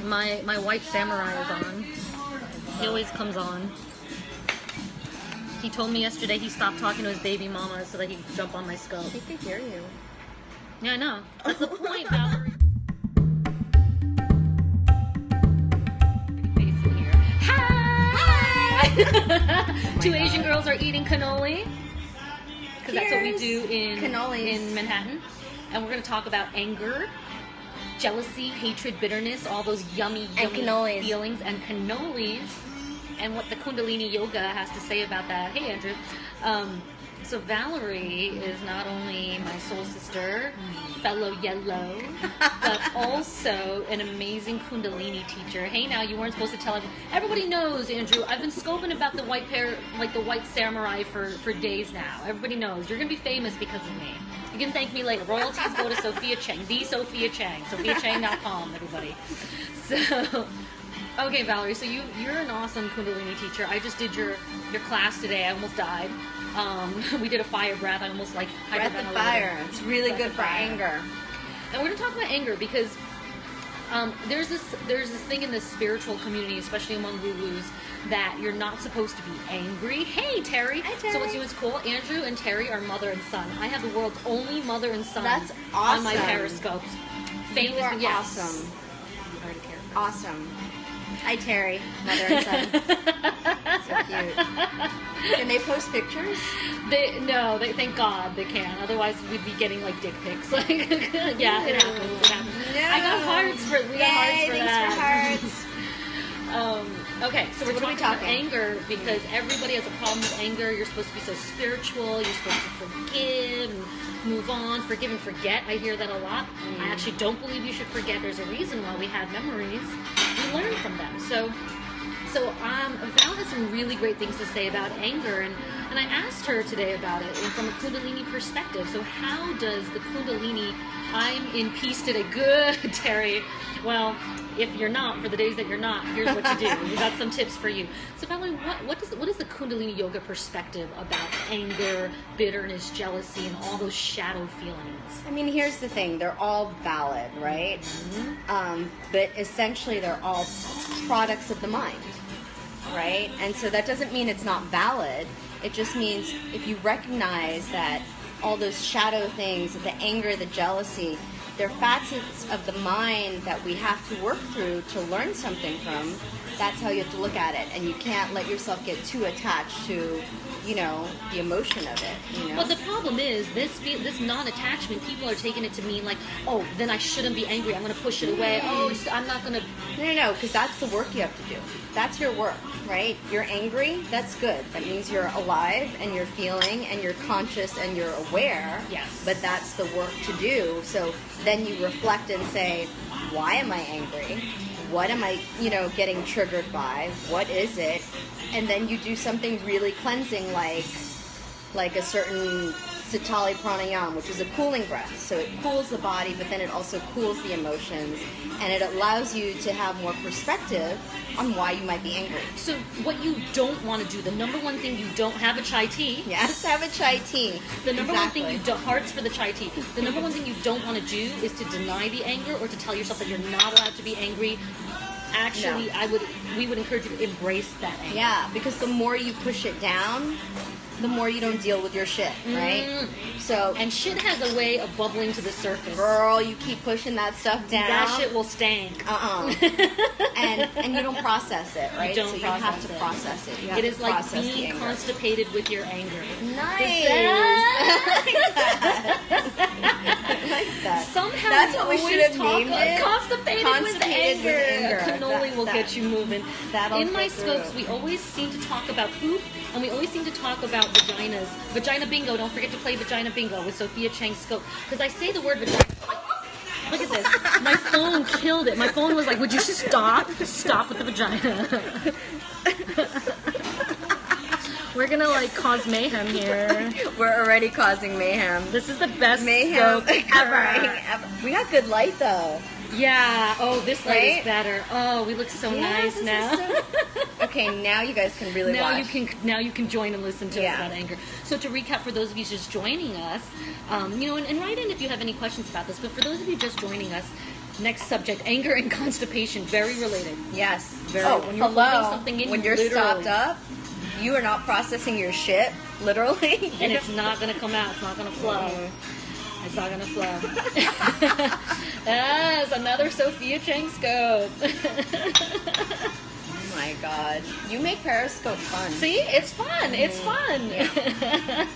My white samurai is on. He always comes on. He told me yesterday he stopped talking to his baby mama so that he could jump on my scope. He could hear you. Yeah, I know. That's the point, Valerie. Hi! Two Asian girls are eating cannoli. Because that's what we do in Manhattan. And we're going to talk about anger, jealousy, hatred, bitterness, all those yummy feelings, and cannolis, and what the Kundalini yoga has to say about that. Hey, Andrew. So Valerie is not only my soul sister, fellow yellow, but also an amazing Kundalini teacher. Hey, now, you weren't supposed to tell everyone. Everybody knows, Andrew. I've been scoping about the white the white samurai for days now. Everybody knows. You're going to be famous because of me. You can thank me later. Royalties go to Sophia Chang, the Sophia Chang, sophiachang.com, everybody. So, okay, Valerie, so you're an awesome Kundalini teacher. I just did your class today. I almost died. We did a fire breath. I almost like breath of fire. It's really good for anger. And we're going to talk about anger because there's this thing in the spiritual community, especially among woo-woos, that you're not supposed to be angry. Hey, Terry. Hi, Terry. So what's cool? Andrew and Terry are mother and son. I have the world's only mother and son. That's awesome. On my periscopes. Famous, you are awesome. You already care. Awesome. Hi, Terry, mother and son. So cute. Can they post pictures? No, thank God they can. Otherwise, we'd be getting like dick pics. Like, yeah, it happens. It happens. No. I got hearts for. We got hearts for that. Thanks for hearts. Okay, so we're talking about anger because everybody has a problem with anger. You're supposed to be so spiritual. You're supposed to forgive and move on, forgive and forget. I hear that a lot. I actually don't believe you should forget. There's a reason why we have memories. We learn from them. So Val has some really great things to say about anger, and I asked her today about it from a Kundalini perspective. So how does the Kundalini, I'm in peace today. Good, Terry. Well, if you're not, for the days that you're not, here's what you do. We got some tips for you. So Valerie, what is the Kundalini yoga perspective about anger, bitterness, jealousy, and all those shadow feelings? I mean, here's the thing. They're all valid, right? Mm-hmm. But essentially they're all products of the mind, right? And so that doesn't mean it's not valid. It just means if you recognize that all those shadow things, the anger, the jealousy, they're facets of the mind that we have to work through to learn something from. That's how you have to look at it, and you can't let yourself get too attached to, the emotion of it. Well, the problem is this non-attachment. People are taking it to mean like, oh, then I shouldn't be angry. I'm going to push it away. Oh, I'm not going to. No, because that's the work you have to do. That's your work, right? You're angry. That's good. That means you're alive and you're feeling and you're conscious and you're aware. Yes. But that's the work to do. So then you reflect and say, why am I angry? What am I, getting triggered by? What is it? And then you do something really cleansing like a certain Sitali pranayama, which is a cooling breath. So it cools the body, but then it also cools the emotions, and it allows you to have more perspective on why you might be angry. So what you don't want to do, the number one thing you don't have a chai tea. Yes, have a chai tea. The number one thing you don't, hearts for the chai tea. The number one thing you don't want to do is to deny the anger or to tell yourself that you're not allowed to be angry. Actually, no. we would encourage you to embrace that anger. Yeah, because the more you push it down, the more you don't deal with your shit, right? So and shit has a way of bubbling to the surface. Girl, you keep pushing that stuff down. That shit will stank. And you don't process it, right? You don't so process you have to it. process it. It is like being constipated with your anger. Nice. I like that. Somehow that's what we should have named it. Constipated with anger. Cannoli will get you moving. In my scopes, we always seem to talk about poop, and we always seem to talk about vaginas. Vagina bingo. Don't forget to play vagina bingo with Sophia Chang's scope. Because I say the word vagina. Look at this. My phone killed it. My phone was like, would you stop? Stop with the vagina. We're going to cause mayhem here. We're already causing mayhem. This is the best mayhem scope ever. We got good light though. Yeah. Oh, this light is better. Oh, we look so nice now. Okay, now you guys can really watch. Now you can join and listen to us about anger. So to recap, for those of you just joining us, and write in if you have any questions about this. But for those of you just joining us, Next subject, anger and constipation, very related. Yes. Very, when you're hello. holding something in, when you're literally stopped up, you are not processing your shit, literally. and it's not going to come out. It's not going to flow. It's not going to flow. That's another Sophia Chang scope. Oh my God. You make Periscope fun. See? It's fun. It's fun. Yeah.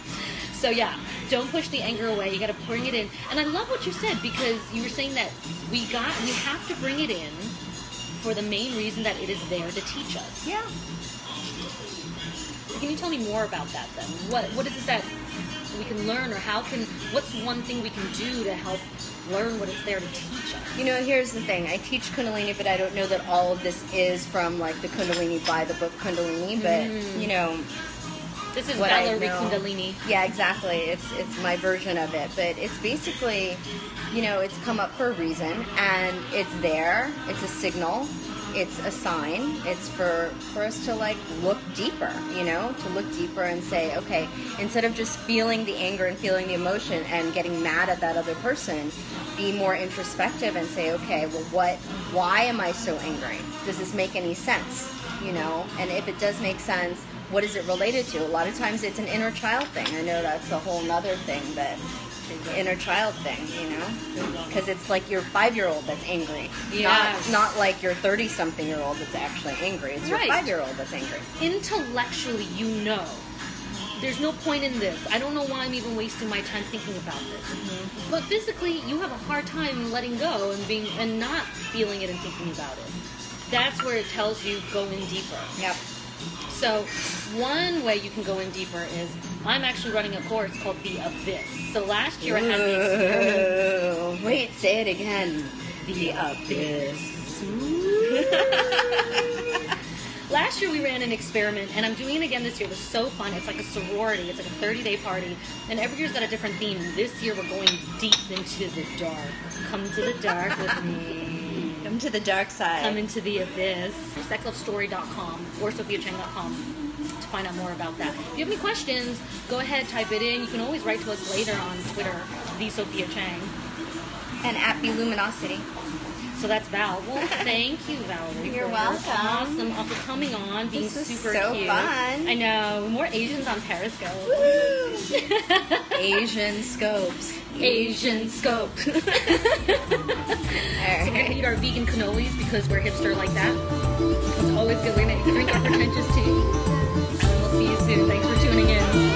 So yeah, don't push the anger away. You got to bring it in. And I love what you said, because you were saying that we have to bring it in for the main reason that it is there to teach us. Yeah. Can you tell me more about that then? What is it that we can learn, or what's one thing we can do to help learn what it's there to teach us? You know, here's the thing. I teach Kundalini, but I don't know that all of this is from like the Kundalini by the book Kundalini, but you know, this is what Valerie I know. Kundalini. Yeah, exactly. It's my version of it, but it's basically, you know, it's come up for a reason, and it's there. It's a signal. It's a sign. It's for us to like look deeper, you know, to look deeper and say, okay, instead of just feeling the anger and feeling the emotion and getting mad at that other person, be more introspective and say, okay, well, why am I so angry? Does this make any sense? You know, and if it does make sense, what is it related to? A lot of times it's an inner child thing. I know that's a whole nother thing, but inner child thing, you know, because it's like your 5-year-old that's angry, not like your 30-something-year-old that's actually angry. It's your 5-year-old that's angry. Intellectually, you know, there's no point in this. I don't know why I'm even wasting my time thinking about this. Mm-hmm. But physically, you have a hard time letting go and not feeling it and thinking about it. That's where it tells you go in deeper. Yep. So one way you can go in deeper is, I'm actually running a course called The Abyss. So last year I had the experiment. Wait, say it again. The Abyss. Last year we ran an experiment, and I'm doing it again this year. It was so fun. It's like a sorority. It's like a 30-day party, and every year's got a different theme. This year we're going deep into the dark. Come to the dark with me. Come to the dark side. Come into the abyss. Sexlovestory.com or SophiaChang.com to find out more about that. If you have any questions, go ahead, type it in. You can always write to us later on Twitter, the Sophia Chang. And at Luminosity. So that's Val. Well, thank you, Valerie. You're welcome. Awesome. Also coming on, being this was super so cute. Fun. I know. More Asians on Periscope. Woo! Asian scopes. Asian scope. So we're going to eat our vegan cannolis because we're hipster like that. It's always good. We're going to drink our pretentious tea. And we'll see you soon. Thanks for tuning in.